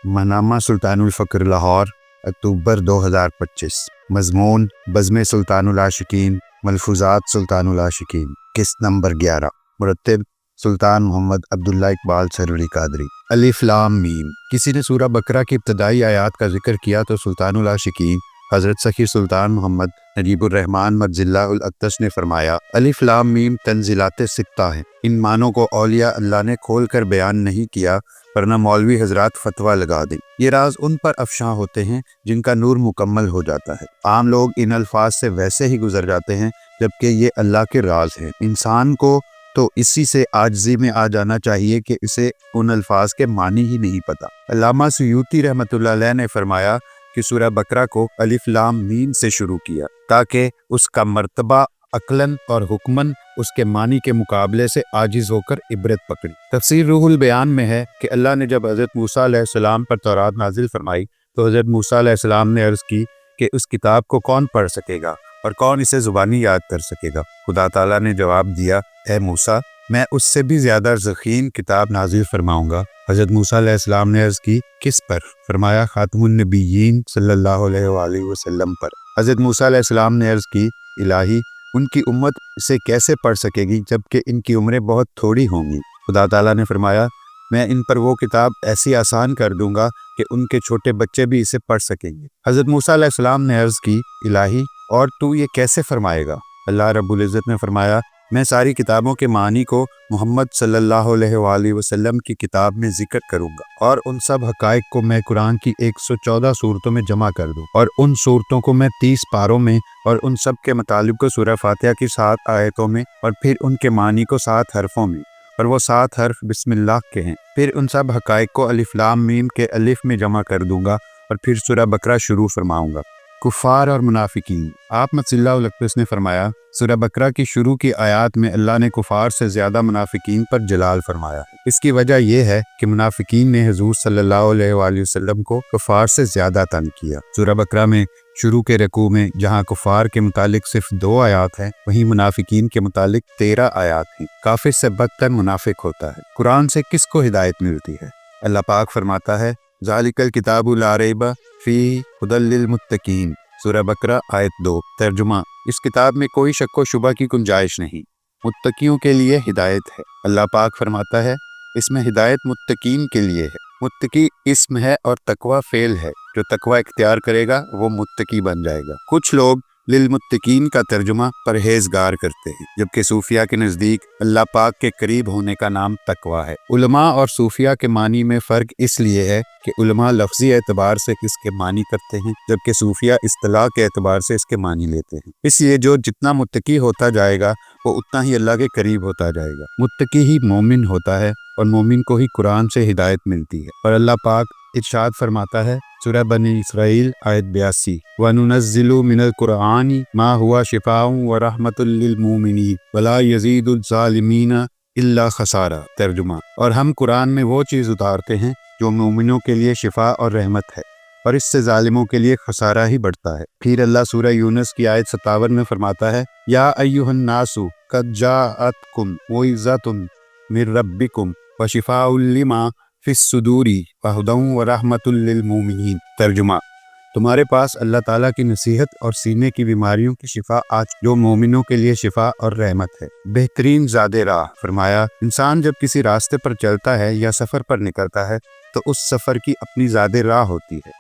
महनामा सुल्तानुल फ़क्र लाहौर अक्टूबर 2025। मज़मून बज़्म सुल्तानुल आशिकीन मलफूज़ात सुल्तानुल आशिकीन किस्त नंबर 11। मुरत्तिब सुल्तान मोहम्मद अब्दुल्ला इकबाल सरवरी कादरी। अलिफ लाम मीम। किसी ने सूरह बकरा की इब्तदाई आयात का जिक्र किया तो सुल्तानुल आशिकीन हज़रत सखी सुल्तान मोहम्मद नजीबुर रहमान मर्ज़िल्लाहुल अक़दस ने फरमाया, अलिफ लाम मीम तंज़िलात सित्ता है। इन मानों को औलिया अल्लाह ने खोल कर बयान नहीं किया, वरना मौलवी हजरात फतवा लगा दें। ये राज उन पर अफशां होते हैं जिनका नूर मुकम्मल हो जाता है। आम लोग इन अल्फाज से वैसे ही गुजर जाते हैं, जबकि ये अल्लाह के राज हैं। इंसान को तो इसी से आजिज़ी में आ जाना चाहिए कि इसे उन अल्फाज के मानी ही नहीं पता। अल्लामा सुयूती रहमतुल्लाह अलैह ने फरमाया कि सूरह बकरा को अलिफ लाम मीम से शुरू किया ताकि उसका मर्तबा अक्लन और हुक्मन उसके मानी के मुकाबले से आजिज़ होकर इबरत पकड़ी। तफसीर रूहुल बयान में है कि अल्लाह ने जब हज़रत मूसा अलैहिस्सलाम पर तौरात नाजिल फरमाई तो हज़रत मूसा अलैहिस्सलाम ने अर्ज़ की कि उस किताब को कौन पढ़ सकेगा और कौन इसे ज़ुबानी याद कर सकेगा। खुदा ताला ने जवाब दिया, ए मूसा, मैं उससे भी ज़्यादा ज़ख़ीन किताब नाजिल फरमाऊँगा। हज़रत मूसा अलैहिस्सलाम ने अर्ज़ की, किस पर? फरमाया, खातमुन नबिय्यीन सल्लल्लाहु अलैहि वसल्लम पर। हज़रत मूसा अलैहिस्सलाम ने अर्ज़ की, इलाही, उनकी उम्मत इसे कैसे पढ़ सकेगी जबकि इनकी उम्रें बहुत थोड़ी होंगी। खुदा ताला ने फरमाया, मैं इन पर वो किताब ऐसी आसान कर दूंगा कि उनके छोटे बच्चे भी इसे पढ़ सकेंगे। हज़रत मूसा अलैहिस्सलाम ने अर्ज़ की, इलाही, और तू ये कैसे फरमाएगा? अल्लाह रब्बुल इज़्ज़त ने फरमाया, मैं सारी किताबों के मानी को मोहम्मद सल्लल्लाहु अलैहि वसल्लम की किताब में जिक्र करूंगा और उन सब हकायक को मैं कुरान की 114 सूरतों में जमा कर दूं और उन सूरतों को मैं 30 पारों में और उन सब के मुतालिब को सूरह फातिहा की 7 आयतों में और फिर उनके मानी को 7 हरफों में, और वो 7 हर्फ बिस्मिल्लाह के हैं। फिर उन सब हकायक को अलिफ लाम मीम के अलिफ में जमा कर दूंगा और फिर सूरह बकरा शुरू फरमाऊंगा। कुफ़ार और मुनाफिकीन। आप मर्ज़िल्लाहुल अक़दस ने फरमाया, सूरह बकरा की शुरू की आयात में अल्लाह ने कुफ़ार से ज़्यादा मुनाफिकीन पर जलाल फरमाया है। इसकी वजह यह है कि मुनाफिकीन ने हुज़ूर सल्लल्लाहु अलैहि वसल्लम को कुफ़ार से ज़्यादा तंग किया। सूरह बकरा में शुरू के रकू में जहाँ कुफ़ार के मुतालिक सिर्फ 2 आयात हैं, वहीं मुनाफिकीन के मुतालिक 13 आयात हैं। काफिर से बदतर मुनाफिक होता है। कुरान से किसको हिदायत मिलती है? अल्लाह पाक फरमाता है, ज़ालिकल किताबु ला रैब फीहि हुदल लिल मुत्तकीन। सूरह बकरा आयत 2। तर्जुमा, इस किताब में कोई शक व शुबा की गुंजाइश नहीं, मुत्तकियों के लिए हिदायत है। अल्लाह पाक फरमाता है, इसमें हिदायत मुत्तकीन के लिए है। मुत्तकी इस्म है और तकवा फेल है। जो तकवा इख्तियार करेगा वो मुत्तकी बन जाएगा। कुछ लोग लिल मुत्तकीन का तर्जुमा परहेजगार करते हैं, जबकि सूफिया के नज़दीक अल्लाह पाक के करीब होने का नाम तकवा है। उलमा और सूफिया के मानी में फ़र्क इसलिए है कि उलमा लफ्ज़ी एतबार से इसके मानी करते हैं, जबकि सूफिया इस्तिलाह के एतबार से इसके मानी लेते हैं। इसलिए जो जितना मुत्तकी होता जाएगा वो उतना ही अल्लाह के करीब होता जाएगा। मुत्तकी ही मोमिन होता है और मोमिन को ही कुरान से हिदायत मिलती है। और अल्लाह पाक इरशाद फरमाता है, सूरह बनी इसराइल आयत 82, वनुनज़्ज़िलु मिनल कुरआनी मा हुआ शिफ़ाउन व रहमतुल लिल मुमिनीन वला यज़ीदुल ज़ालिमीना इल्ला खसारा। तर्जुमा, और हम कुरान में वो चीज़ उतारते हैं जो मोमिनों के लिए शिफा और रहमत है, और इससे जालिमों के लिए खसारा ही बढ़ता है। फिर अल्लाह सूरह यूनुस की आयत 57 में फरमाता है, या अय्युहन नासु कद जाअतकुम मौइज़तुन मिर रब्बिकुम व शिफ़ाउल लिमा फिस सुदूरी व हुदन व रहमतुल लिल मुमिनीन। तर्जुमा, तुम्हारे पास अल्लाह ताला की नसीहत और सीने की बीमारियों की शिफा आज जो मोमिनों के लिए शिफा और रहमत है। बेहतरीन ज़ादे राह। फरमाया, इंसान जब किसी रास्ते पर चलता है या सफ़र पर निकलता है तो उस सफ़र की अपनी ज़ादे राह होती है।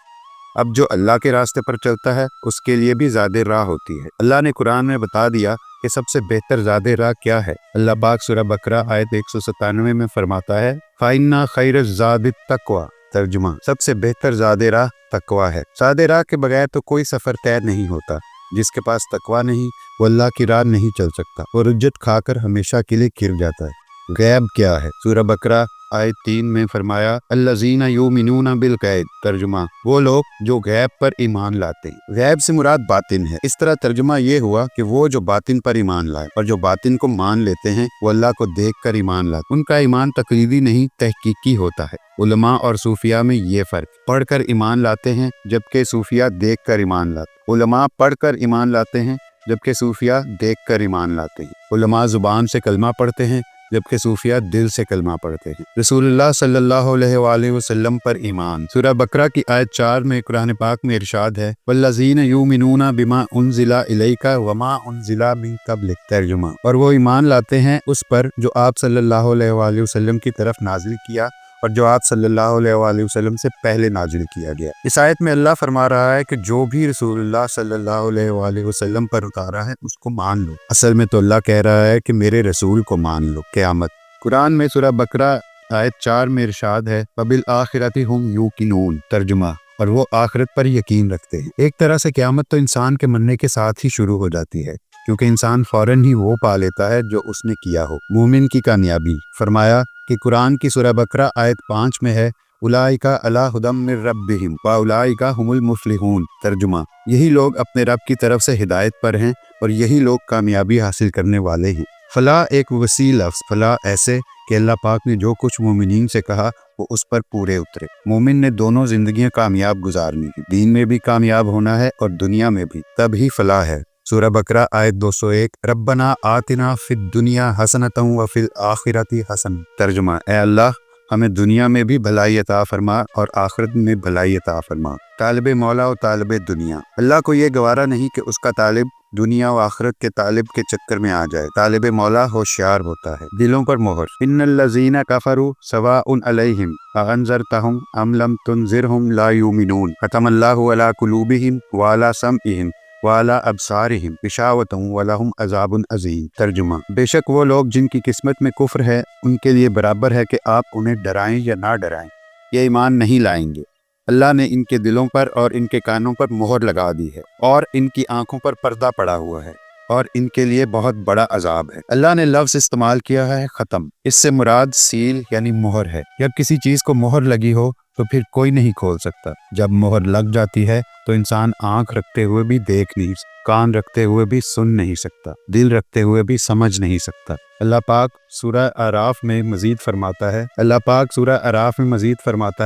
अब जो अल्लाह के रास्ते पर चलता है उसके लिए भी ज़ादे राह होती है। अल्लाह ने कुरान में बता दिया कि सबसे बेहतर ज़ादे राह क्या है। अल्लाह पाक सूरह बकरा आयत 197 में फरमाता है, फ़इन्ना खैर ज़ादित तक़वा। तर्जुमा, सबसे बेहतर ज़ादे राह तक़वा है। ज़ादे राह के बगैर तो कोई सफ़र तय नहीं होता। जिसके पास तक़वा नहीं वो अल्लाह की राह नहीं चल सकता, वो रुज्जत खाकर हमेशा के लिए गिर जाता है। गैब क्या है? सूरह बकरा आयत 3 में फरमाया, अल्लज़ीना युमिनूना बिल गैब। तर्जुमा, वो लोग जो गैब पर ईमान लाते हैं। गैब से मुराद बातिन है। इस तरह तर्जुमा ये हुआ कि वो जो बातिन पर ईमान लाए और जो बातिन को मान लेते हैं वो अल्लाह को देख कर ईमान लाते। उनका ईमान तकलीदी नहीं तहकीकी होता है। उलमा और सूफिया में ये फ़र्क, पढ़कर ईमान लाते हैं जबकि सूफिया देख कर ईमान लाते। उलमा पढ़कर ईमान लाते हैं जबकि सूफिया देख कर ईमान लाते हैं। उलमा ज़ुबान से कलमा पढ़ते हैं जबकि सूफिया दिल से कलमा पढ़ते हैं। रसूलुल्लाह सल्लल्लाहु अलैहि वसल्लम पर ईमान। सूरह बकरा की आयत 4 में कुरान पाक में इरशाद है, वल्लज़ीना युमिनूना बिमा उनज़िला इलैका वमा उनज़िला मिन क़ब्लिक। तर्जुमा, और वो ईमान लाते हैं उस पर जो आप सल्लल्लाहु अलैहि वसल्लम की तरफ नाजिल किया और जो आप सल्लल्लाहु अलैहि वसल्लम से पहले नाजिल किया गया। इस आयत में अल्लाह फरमा रहा है कि जो भी रसूलुल्लाह सल्लल्लाहु अलैहि वसल्लम पर उतारा है उसको मान लो। असल में तो अल्लाह कह रहा है कि मेरे रसूल को मान लो। क़यामत। कुरान में सूरह बकरा आयत 4 में इरशाद है, वबिल आखिरति हुम यूकिनून। तर्जुमा, और वो आखिरत पर यकीन रखते हैं। एक तरह से क़यामत तो इंसान के मरने के साथ ही शुरू हो जाती है, क्योंकि इंसान फौरन ही वो पा लेता है जो उसने किया हो। मोमिन की कामयाबी। फरमाया कि कुरान की सूरह बकरा आयत 5 में है, उलाइका अला हुदम मिर रब्बिहिम व उलाइका हुमुल मुफ्लिहून। तर्जुमा, यही लोग अपने रब की तरफ से हिदायत पर हैं और यही लोग कामयाबी हासिल करने वाले हैं। फला एक वसी लफ्ज़, फला ऐसे कि अल्लाह पाक ने जो कुछ मोमिनीन से कहा वो उस पर पूरे उतरे। मोमिन ने दोनों जिंदगियां कामयाब गुजारनी है, दीन में भी कामयाब होना है और दुनिया में भी, तब ही फलाह है। सूरह बकरा आयत 201, रब्बना आतिना फिद दुनिया हसनतम व फिल आखिरती हसन। तर्जुमा, ए अल्लाह हमें दुनिया में भी भलाई अता फरमा और आखिरत में भलाई अता फरमा। तालिब मौला और तालिब दुनिया। अल्लाह को ये गवारा नहीं कि उसका तालिब दुनिया व आखिरत के तालिब के चक्कर में आ जाए। तालिब मौला होशियार होता है। दिलों पर मोहर। इन्नल्लज़ीना कफरू सवाउन अलैहिम अअन्ज़रतहुम अम लम तुनज़िरहुम ला युमिनून खतमल्लाहु अला कुलूबिहिम व अला समइहिम वाला अबसारिहिम बिशावतुम वलहुम अज़ाबुन अज़ीम। तर्जुमा, बेशक वो लोग जिनकी किस्मत में कुफ्र है उनके लिए बराबर है कि आप उन्हें डराएं या ना डराएं, ये ईमान नहीं लाएंगे। अल्लाह ने इनके दिलों पर और इनके कानों पर मोहर लगा दी है और इनकी आंखों पर पर्दा पड़ा हुआ है और इनके लिए बहुत बड़ा अजाब है। अल्लाह ने लफ्ज़ इस्तेमाल किया है ख़त्म। इससे मुराद सील यानी मोहर है। जब किसी चीज़ को मोहर लगी हो तो फिर कोई नहीं खोल सकता। जब मोहर लग जाती है तो इंसान आंख रखते हुए भी देख नहीं, कान रखते हुए भी सुन नहीं सकता, दिल रखते हुए भी समझ नहीं सकता। अल्लाह पाक सूरह आराफ में मजीद फरमाता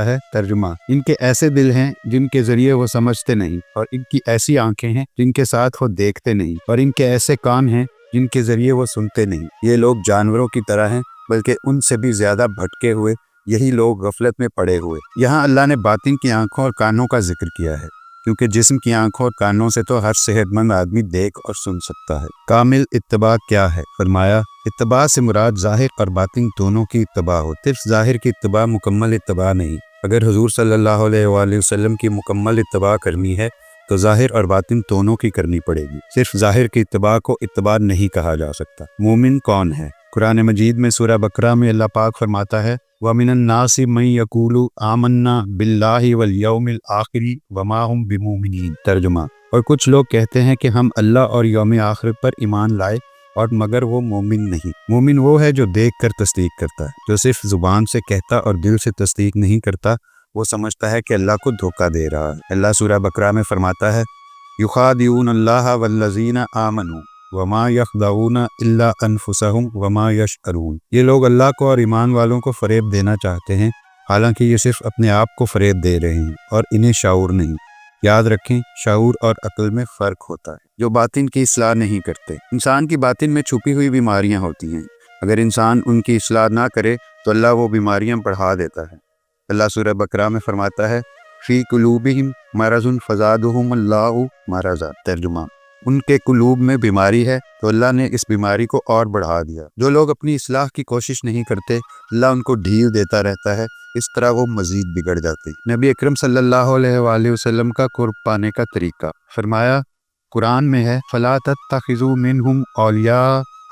है, तर्जुमा, इनके ऐसे दिल हैं जिनके जरिए वो समझते नहीं और इनकी ऐसी आंखें हैं जिनके साथ वो देखते नहीं और इनके ऐसे कान हैं जिनके जरिए वो सुनते नहीं। ये लोग जानवरों की तरह हैं, बल्कि उनसे भी ज्यादा भटके हुए, यही लोग गफलत में पड़े हुए। यहाँ अल्लाह ने बातिन की आंखों और कानों का जिक्र किया है, क्योंकि जिस्म की आंखों और कानों से तो हर सेहतमंद आदमी देख और सुन सकता है। कामिल इत्तबा क्या है? फरमाया, इत्तबा से मुराद जाहिर और बातिन दोनों की इत्तबा हो। सिर्फ जाहिर की इत्तबा मुकम्मल इत्तबा नहीं। अगर हुजूर सल्लल्लाहु अलैहि वसल्लम की मुकम्मल इत्तबा करनी है तो जाहिर और बातिन दोनों की करनी पड़ेगी। सिर्फ जाहिर की इत्तबा को इत्तबा नहीं कहा जा सकता। मोमिन कौन है? कुरान मजीद में सूरह बकरा में अल्लाह पाक फरमाता है, वमिनन नासि मन यकूलु आमन्ना बिल्लाहि वल यौमिल आखिरी वमा हुम बिमुमिनीन। तर्जुमा, और कुछ लोग कहते हैं कि हम अल्लाह और यौम आखिर पर ईमान लाए और मगर वो मोमिन नहीं। मोमिन वो है जो देख कर तस्दीक करता है, जो सिर्फ जुबान से कहता और दिल से तस्दीक नहीं करता। वो समझता है कि अल्लाह को धोखा दे रहा है। अल्लाह सूरह बकरा में फरमाता है, युखादिऊन अल्लाह वल्लज़ीना आमनू वमा यखदऊन इल्ला अनफुसहुम वमा यशअरून। ये लोग अल्लाह को और ईमान वालों को फरेब देना चाहते हैं, हालांकि ये सिर्फ अपने आप को फरेब दे रहे हैं और इन्हें शाऊर नहीं। याद रखें, शाऊर और अक्ल में फ़र्क होता है। जो बातिन की इस्लाह नहीं करते। इंसान की बातिन में छुपी हुई बीमारियां होती हैं। अगर इंसान उनकी इस्लाह ना करे तो अल्लाह वो बीमारियां बढ़ा देता है। अल्लाह सूरह बकरा में फरमाता है, फ़ी कुलूबिहिम मरज़ुन फ़ज़ादहुम अल्लाहु मरज़ा। तर्जुमा, उनके कुलूब में बीमारी है तो अल्लाह ने इस बीमारी को और बढ़ा दिया। जो लोग अपनी इस्लाह की कोशिश नहीं करते, अल्लाह उनको ढील देता रहता है। इस तरह वो मजीद बिगड़ जाते हैं। नबी अकरम सल्लल्लाहु अलैहि वसल्लम का कुर्ब पाने का तरीका। फरमाया, कुरान में है, फला तत्तखिज़ू मिनहुम औलिया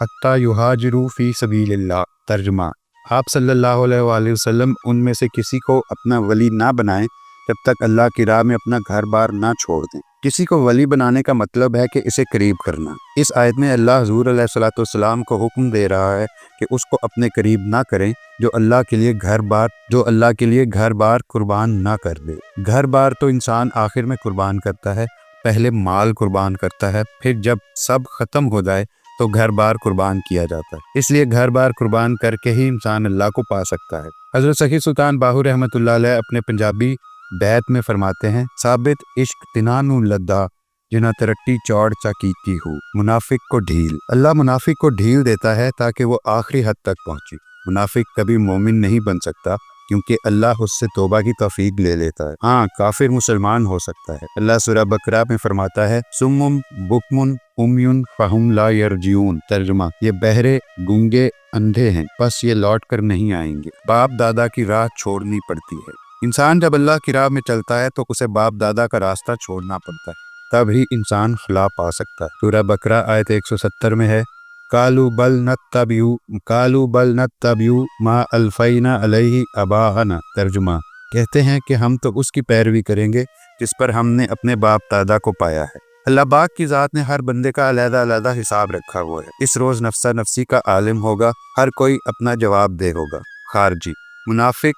हत्ता युहाजिरू फी सबीलिल्लाह। तर्जुमा, आप सल्लल्लाहु अलैहि वसल्लम उनमें से किसी को अपना वली ना बनाएं जब तक अल्लाह की राह में अपना घर बार ना छोड़ दें। किसी को वली बनाने का मतलब है कि इसे करीब करना। इस आयत में अल्लाह हुज़ूर अलैहिस्सलाम को हुक्म दे रहा है कि उसको अपने करीब ना करें जो अल्लाह के लिए घर बार कुर्बान ना कर दे। घर बार तो इंसान आखिर में कुर्बान करता है, पहले माल कुर्बान करता है, फिर जब सब खत्म हो जाए तो घर बार कुर्बान किया जाता है। इसलिए घर बार कुर्बान करके ही इंसान अल्लाह को पा सकता है। हज़रत सखी सुल्तान बाहू रहमतुल्लाह अलैह अपने पंजाबी बैत में फरमाते हैं, साबित इश्क तिनानु लद्दा जिन्हें तरक्की चौड़ चा कीती हो। मुनाफिक को ढील, अल्लाह मुनाफिक को ढील देता है ताकि वो आखिरी हद तक पहुंचे। मुनाफिक कभी मोमिन नहीं बन सकता क्योंकि अल्लाह उससे तौबा की तौफीक ले लेता है। हाँ, काफिर मुसलमान हो सकता है। अल्लाह सूरह बकरा में फरमाता है, सुम्मुम बुकमुन उम्युन फहुम ला यरजिऊन। तर्जुमा, ये बहरे गूंगे अंधे हैं, बस ये लौट कर नहीं आएंगे। बाप दादा की राह छोड़नी पड़ती है। इंसान जब अल्लाह की राह में चलता है तो उसे बाप दादा का रास्ता छोड़ना पड़ता है, तब ही इंसान खिला पा सकता है। सूरह बकरा आयत 170 में है, कालू बल नत्तबियु मा अल्फैना अलैहि अबाहना। तर्जुमा, कहते हैं कि हम तो उसकी पैरवी करेंगे जिस पर हमने अपने बाप दादा को पाया है। अल्लाह पाक की ज़ात ने हर बंदे का अलग-अलग हिसाब रखा हुआ है। इस रोज़ नफ्सा नफ्सी का आलिम होगा, हर कोई अपना जवाब दे होगा। खारजी, मुनाफिक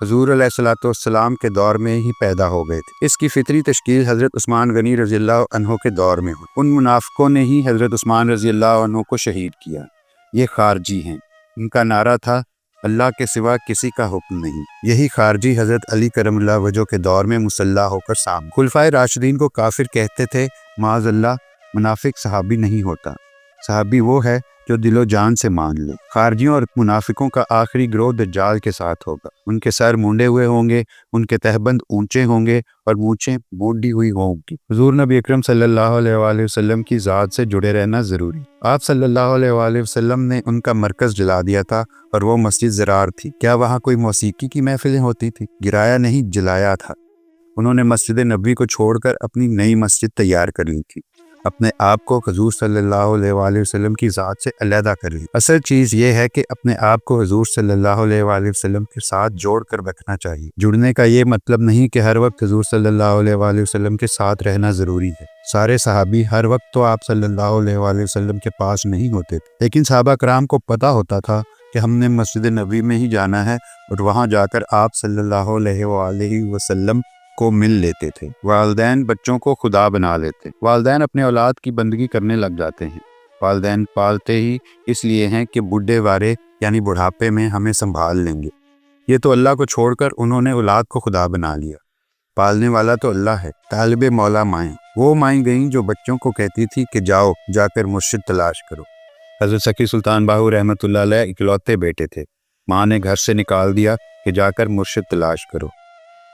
हुजूर अलैहिस्सलाम के दौर में ही पैदा हो गए थे। इसकी फितरी तश्कील हज़रत उस्मान गनी रज़ियल्लाहु अन्हु के दौर में हुई। उन मुनाफिकों ने ही हज़रत उस्मान रज़ियल्लाहु अन्हु को शहीद किया। ये खारजी हैं। इनका नारा था, अल्लाह के सिवा किसी का हुक्म नहीं। यही खारजी हज़रत अली करमुल्लाह वजह के दौर में मुसल्ला होकर सामने। खुलफाए राशिदीन को काफिर कहते थे। माज़अल्लाह, मुनाफिक सहाबी नहीं होता, सहाबी वो है जो दिलो जान से मान ले। खारजियों और मुनाफिकों का आखिरी ग्रोह दज्जाल के साथ होगा। उनके सर मुंडे हुए होंगे, उनके तहबंद ऊंचे होंगे और मूंछें मोड़ी हुई होंगी। हुजूर नबी अकरम सल्लल्लाहु अलैहि वसल्लम की ज़ात से जुड़े रहना जरूरी। आप सल्लल्लाहु अलैहि वसल्लम ने उनका मरकज जला दिया था और वो मस्जिद ज़रार थी। क्या वहाँ कोई मौसीकी की महफिलें होती थी? गिराया नहीं, जलाया था। उन्होंने मस्जिद नबी को छोड़कर अपनी नई मस्जिद तैयार कर ली थी। अपने आप को हुजूर सल्लल्लाहु अलैहि वसल्लम की ज़ात से अलहदा कर ली। असल चीज़ ये है कि अपने आप को हुजूर सल्लल्लाहु अलैहि वसल्लम के साथ जोड़ कर रखना चाहिए। जुड़ने का ये मतलब नहीं कि हर वक्त हुजूर सल्लल्लाहु अलैहि वसल्लम के साथ रहना ज़रूरी है। सारे सहाबी हर वक्त तो आप सल्लल्लाहु अलैहि वसल्लम के पास नहीं होते थे, लेकिन सहाबा कराम को पता होता था कि हमने मस्जिद नबी में ही जाना है और वहाँ जाकर आप सल्लल्लाहु अलैहि वसल्लम को मिल लेते थे। वालिदैन बच्चों को खुदा बना लेते। वालिदैन अपने औलाद की बंदगी करने लग जाते हैं। वालिदैन पालते ही इसलिए हैं कि बुढ़े वारे यानी बुढ़ापे में हमें संभाल लेंगे। ये तो अल्लाह को छोड़कर उन्होंने औलाद को खुदा बना लिया। पालने वाला तो अल्लाह है। तालिबे मौला माएँ, वो माएँ गईं जो बच्चों को कहती थी कि जाओ जाकर मुर्शिद तलाश करो। हज़रत सकी सुल्तान बाहू रहमतुल्लाह अलैह इकलौते बेटे थे। माँ ने घर से निकाल दिया कि जाकर मुर्शिद तलाश करो।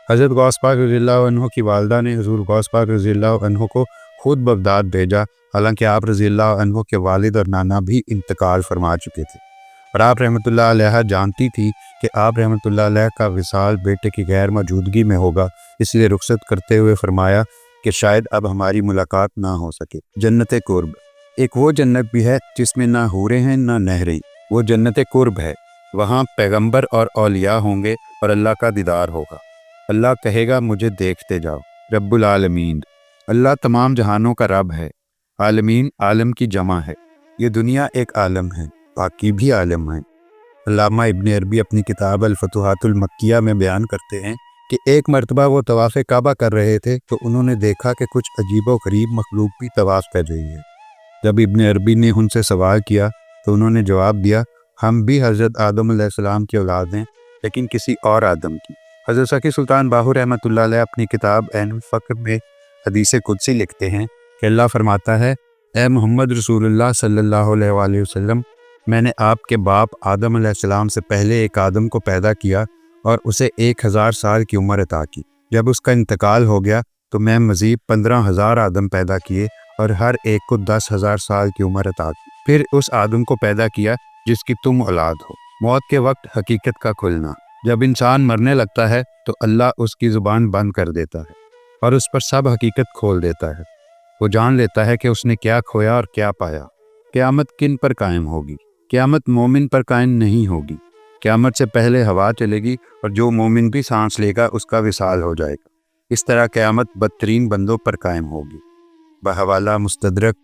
हज़रत गौस पाक रज़ियल्लाहु अन्हु की वालदा ने हुज़ूर गौस पाक रज़ियल्लाहु अन्हु को खुद बगदाद भेजा, हालांकि आप रज़ियल्लाहु अन्हु के वालिद और नाना भी इंतकाल फरमा चुके थे। और आप रहमतुल्लाह अलैहा जानती थी कि आप रहमतुल्लाह अलैह का विसाल बेटे की गैर मौजूदगी में होगा, इसलिए रुखसत करते हुए फरमाया कि शायद अब हमारी मुलाकात ना हो सके। जन्नत कुर्ब, एक वो जन्नत भी है जिसमें ना हूरें हैं ना नहरें, वो जन्नत कुर्ब है। वहाँ पैगम्बर और औलिया होंगे और अल्लाह का दीदार होगा। अल्लाह कहेगा, मुझे देखते जाओ। रब्बुल आलमीन, अल्लाह तमाम जहानों का रब है। आलमीन आलम की जमा है। ये दुनिया एक आलम है, बाकी भी आलम है। अल्लामा इब्न अरबी अपनी किताब अल-फतुहातुल मक्किया में बयान करते हैं कि एक मरतबा वो तवाफ़े काबा कर रहे थे तो उन्होंने देखा कि कुछ अजीबो गरीब मखलूक भी तवाफ़ कर रही है। जब इब्न अरबी ने उनसे सवाल किया तो उन्होंने जवाब दिया, हम भी हज़रत आदम अलैहिस्सलाम की औलाद हैं, लेकिन किसी और आदम की। हज़रत सकी सुल्तान बाहू रहमतुल्लाह अलैह अपनी किताब ऐनुल फ़क्र में हदीस कुदसी लिखते हैं कि अल्लाह फरमाता है, ए मोहम्मद रसूलुल्लाह सल्लल्लाहु अलैहि वसल्लम, मैंने आपके बाप आदम अलैहिस्सलाम से पहले एक आदम को पैदा किया और उसे 1000 साल की उम्र अता की। जब उसका इंतकाल हो गया तो मैं मज़ीद 15,000 आदम पैदा किए और हर एक को 10,000 साल की उम्र अता की। फिर उस आदम को पैदा किया जिसकी तुम औलाद हो। मौत के वक्त हकीकत का खुलना, जब इंसान मरने लगता है तो अल्लाह उसकी ज़ुबान बंद कर देता है और उस पर सब हकीकत खोल देता है। वो जान लेता है कि उसने क्या खोया और क्या पाया। क़यामत किन पर कायम होगी? क़यामत मोमिन पर कायम नहीं होगी। क़यामत से पहले हवा चलेगी और जो मोमिन भी सांस लेगा उसका विसाल हो जाएगा। इस तरह क़यामत बदतरीन बंदों पर कायम होगी। बहवाला मुस्तदरक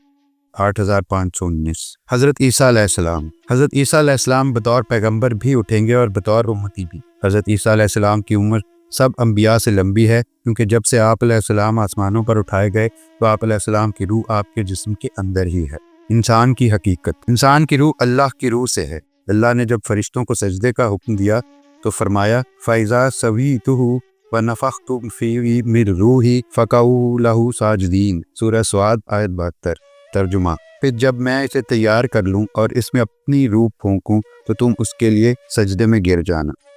8519। हज़रत ईसा अलैहिस्सलाम, हज़रत ईसा अलैहिस्सलाम बतौर पैगंबर भी उठेंगे और बतौर उम्मती भी। हज़रत ईसा अलैहिस्सलाम की उम्र सब अंबिया से लंबी है, क्योंकि जब से आप अलैहिस्सलाम आसमानों पर उठाए गए तो आप अलैहिस्सलाम की रूह आपके जिस्म के अंदर ही है। इंसान की हकीकत, इंसान की रूह अल्लाह की रूह से है। अल्लाह ने जब फरिश्तों को सजदे का हुक्म दिया तो फरमाया, फ़ैज़ा सवीतुहु وَنَفَخْتُ فِيهِ مِن رُوحِی فَقَعُوا لَهُ سَاجِدِین، سورہ سعد آیت 72۔ ترجمہ: پھر جب میں اسے تیار کر لوں اور اس میں اپنی روح پھونکوں تو تم اس کے لیے سجدے میں گر جانا۔